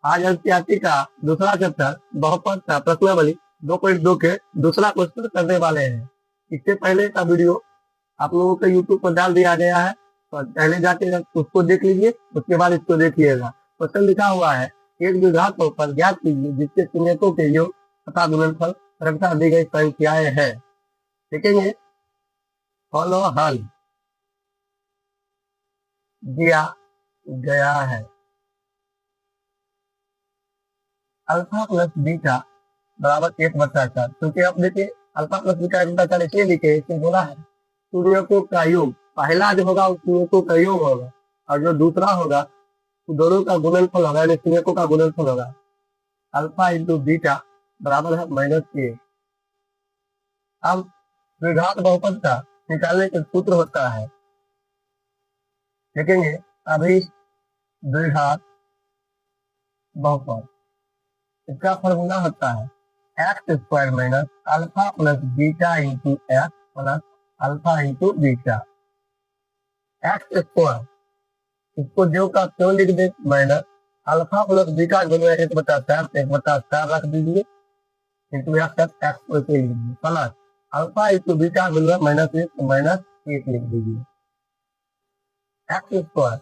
आज एनसीईआरटी का दूसरा चैप्टर बहुपद का प्रश्नावली 2.2 के दूसरा क्वेश्चन करने वाले हैं। इससे पहले का वीडियो आप लोगों के यूट्यूब पर डाल दिया गया है, तो पहले जाके उसको देख लीजिए, उसके बाद इसको देखिएगा। क्वेश्चन लिखा हुआ है, एक द्विघात बहुपद ज्ञात कीजिए जिसके शून्यकों के योग तथा गुणनफल क्रमशः दी गई संख्याएं हैं। देखेंगे, फॉलो हल दिया गया है अल्फा प्लस बीटा बराबर 1/4। क्योंकि अब देखिए अल्फा प्लस बीटा 1/4 इसलिए लिखे, इसमें बोला है शून्यकों का योग, पहला जो होगा वो शून्यकों का योग होगा और जो दूसरा होगा वो दोनों का गुणनफल होगा, यानी शून्यकों का गुणनफल होगा। अल्फा इंटू बीटा बराबर है -1। अब द्विघात बहुपद का निकालने का सूत्र होता है, देखेंगे अभी द्विघात बहुपद, इसका फॉर्मूला होता है x² minus alpha plus beta into x plus alpha into beta. x², इसको जो का क्यों लिख दे, माइनस अल्फा प्लस बीटा गुना 1/4 रख दीजिए इंटू एक्स को लिख दीजिए, प्लस अल्फा इंटू बीटा गुना -1 लिख दीजिए। x²,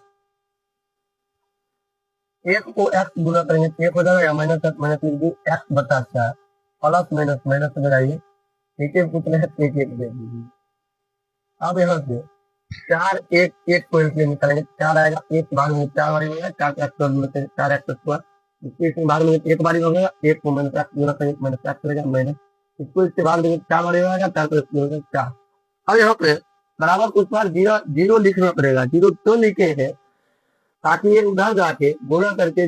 एक को x गुना करेंगे तो 1 हो जाएगा, या माइनस लिख दीजिए x/4 प्लस माइनस में जाइए, नीचे कितने हैं 1 दे दीजिए। अब यहाँ से 4 1 को इसलिए निकालेंगे, 4 आएगा, 1 भाग में 4 बारी होगा, 4x² इसके भाग में 1 बारी होगा, 1 को -x गुना करेंगे -x करेगा, माइनस इसको इसके भाग में 4 बारी होगा, 4 को इसको 4। अब यहाँ पे बराबर कुछ बार जीरो लिखना पड़ेगा। जीरो क्यों लिखे हैं, ताकि ये उधर जाके गुणा करके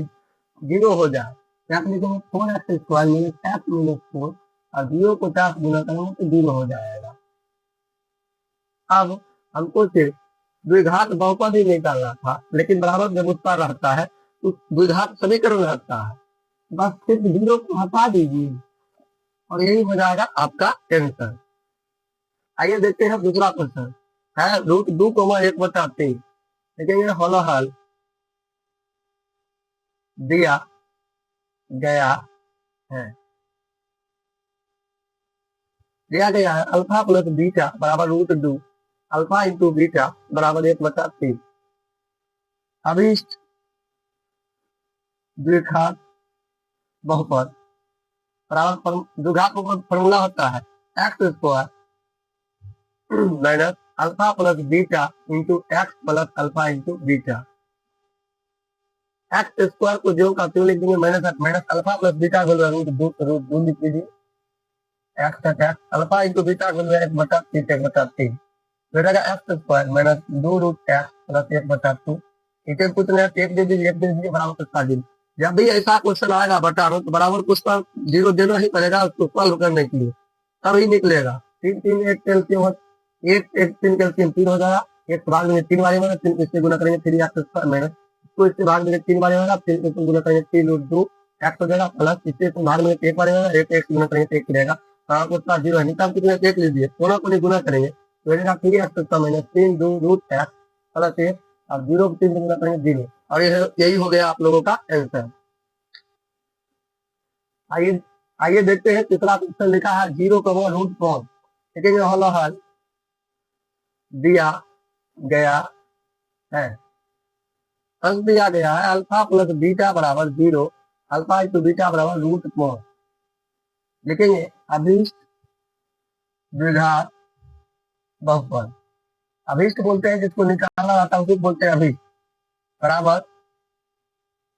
0 हो जाए। क्या लिखेंगे 4x² -x -4 और 0 को 4 गुना करेंगे तो 0 हो जाएगा। अब हमको सिर्फ द्विघात बहुपद ही निकालना था, लेकिन बराबर जब उसका रहता है तो द्विघात समीकरण रहता है, बस सिर्फ 0 को हटा दीजिए और यही हो जाएगा आपका आंसर। आइए देखते हैं दूसरा क्वेश्चन है √2,1/3। देखेंगे हॉलो हल दिया गया है अल्फा प्लस बीटा बराबर √2 अल्फा इंटू बीटा बराबर 1/3। अभीष्ट द्विघात बहुपद बराबर द्विघात बहुपद फॉर्मूला होता है x² minus alpha plus beta into x plus alpha into beta. x² को जो का क्यों लिख देंगे माइनस अल्फा प्लस बीटा √2 लिख दीजिए, x अल्फा इंटू बीटा 1/3 बेटा x² माइनस 2√x प्लस 1/2। इसे कुछ नहीं 1 दे दीजिए, 1 दे दीजिए बराबर कुछ का। जब भी ऐसा क्वेश्चन आएगा बटा तो बराबर कुछ का 0 देना ही पड़ेगा उसको सॉल्व करने के लिए, तभी निकलेगा। 3 3 1 कैल्सियम 3 कैल्सियम 3 हो जाएगा, 1 भाग में 3 बारी होगा, 3 इससे गुना करेंगे 3x² माइनस इसको इससे भाग में 3 बारी होगा, 3 इससे गुना करेंगे 3√2 x हो जाएगा, प्लस इससे भाग में 1 बारी होगा, 1 x गुना करेंगे 1 रहेगा, उसका 0 है, निकाल कितने 1 लीजिए, दोनों को गुना करेंगे तो रहेगा 3x² माइनस 3√x प्लस 1 और 0 को 3 गुना करेंगे 0, और यही हो गया आप लोगों का आंसर। आइए देखते हैं तीसरा क्वेश्चन लिखा है 0,√4। देखेंगे हॉलो हल दिया गया है दिया गया है अल्फा प्लस बीटा बराबर 0 अल्फा इंटू बीटा बराबर √4। लिखेंगे अभीष्ट द्विघात बहुपद, अभीष्ट बोलते हैं जिसको निकालना आता है उसको बोलते हैं अभीष्ट, बराबर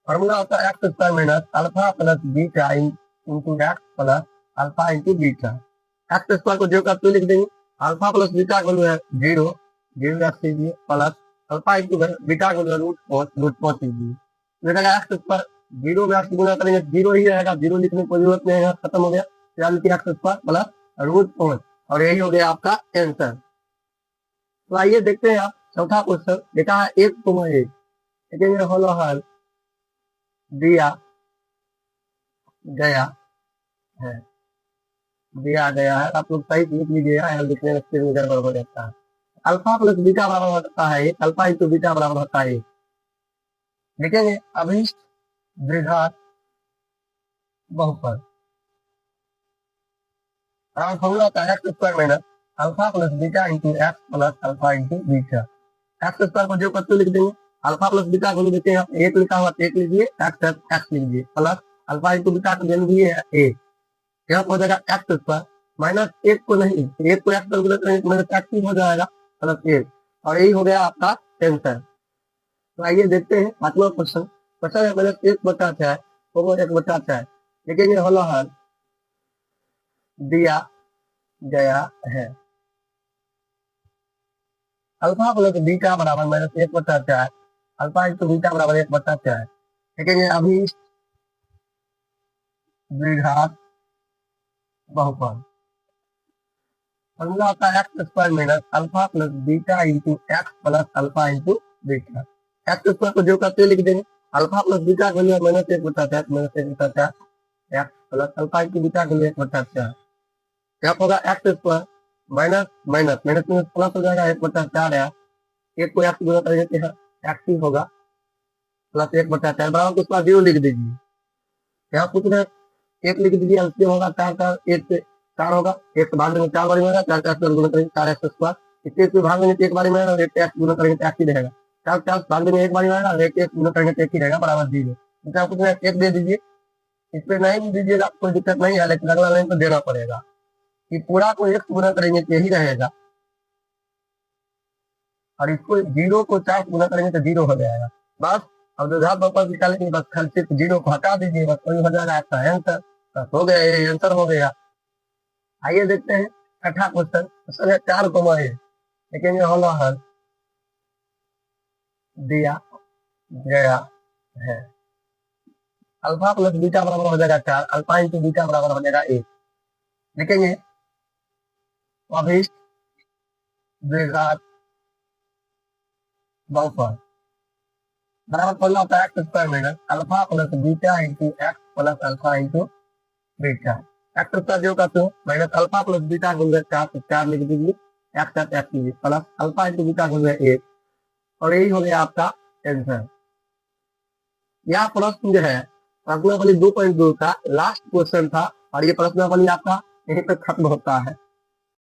फॉर्मूला होता है x² minus alpha plus beta into x plus alpha into beta. x² को जो का क्यों लिख देंगे, अल्फा प्लस बीटा को 0 रख दीजिए प्लस अल्फा इंटू बीटा को √4 लीजिए, बेटा x² 0 में x गुना करेंगे 0 ही रहेगा, 0 लिखने की कोई जरूरत नहीं है, खत्म हो गया, x² प्लस √4 और यही हो गया आपका आंसर। तो आइए देखते हैं आप चौथा क्वेश्चन लिखा है 1,1। देखेंगे हॉलो हल दिया गया है आप लोग सही लिख लीजिएगा, लिखने में स्क्रीन गड़बड़ हो जाता है। अल्फा प्लस बीटा बराबर होता है अल्फा इंटू बीटा बराबर होता है। लिखेंगे अभीष्ट द्विघात बहुपद। और फॉर्मूला होता है x square minus alpha plus beta into x plus alpha into beta. X square को जो करते लिख देंगे, अल्फा प्लस बीटा को देते हैं एक लिखा हुआ एक लीजिए, एक्स लीजिए, प्लस अल्फा इंटू बीटा को देन दिए ए, यहाँ हो जाएगा एक्स स्क्वायर माइनस एक को नहीं, एक को एक्स कैलकुलेट करेंगे माइनस एक्स हो जाएगा प्लस एक, और यही हो गया आपका आंसर। तो आइए देखते हैं पांचवा क्वेश्चन। क्वेश्चन है माइनस एक बचा है, वो एक बचा है, लेकिन ये हल दिया गया है अल्फा प्लस बीटा बराबर माइनस एक बचा है, अल्फा इंटू बीटा बराबर एक बचा है, लेकिन ये अभी द्विघात बहुपद। फॉर्मूला होता है x square minus alpha plus beta into x plus alpha into beta. X square को जो करते लिख देंगे, अल्फा प्लस बीटा को लिए माइनस एक बचा है, माइनस एक बचा है, x plus alpha into beta को लिए एक बचा है, यहाँ होगा x square minus minus minus में प्लस हो जाएगा, एक बचा चार है, एक को एक्स गुना करेंगे तो एक्स ही होगा प्लस एक बचा चार बराबर के उसका जीरो लिख दीजिए। यहाँ कुछ नहीं, एक लिख दीजिए, एलसीएम होगा चार का, एक से चार होगा, एक भाग में चार बारी में चार का गुना करेंगे चार एक्स स्क्वायर, इसके भाग में एक बारी में और एक एक्स गुना करेंगे तो एक्स ही रहेगा, चार चार भाग में एक बारी में और एक एक गुना करेंगे तो एक ही रहेगा बराबर जीरो। इसका कुछ नहीं, एक दे दीजिए, इस पे नहीं दीजिएगा कोई दिक्कत नहीं है, लेकिन अगला लाइन तो देना पड़ेगा कि पूरा को एक गुना करेंगे तो यही रहेगा, और इसको जीरो को चार गुना करेंगे तो जीरो हो जाएगा बस। अब जो घात बहुपद निकालेंगे बस खाली सिर्फ जीरो को हटा दीजिए, बस वही हो जाएगा आपका आंसर। बस हो गया, ये आंसर हो गया। आइए देखते हैं छठा क्वेश्चन। क्वेश्चन है 4 ए, लेकिन ये हल दिया गया है अल्फा प्लस बीटा बराबर हो जाएगा 4, अल्फा इंटू बीटा बराबर हो जाएगा 1, लिखेंगे अभी द्विघात बहुपद बराबर फॉर्मूला होता है x square minus alpha plus beta into x plus alpha into beta. X square जो करते हो माइनस अल्फा प्लस बीटा गुण चार लिख दीजिए, एक्स लीजिए प्लस अल्फा इंटू बीटा गुण 1, और यही हो गया आपका आंसर। यह प्रश्न जो है प्रश्नावली 2.2 का लास्ट क्वेश्चन था, और ये प्रश्नावली आपका यहीं पर खत्म होता है।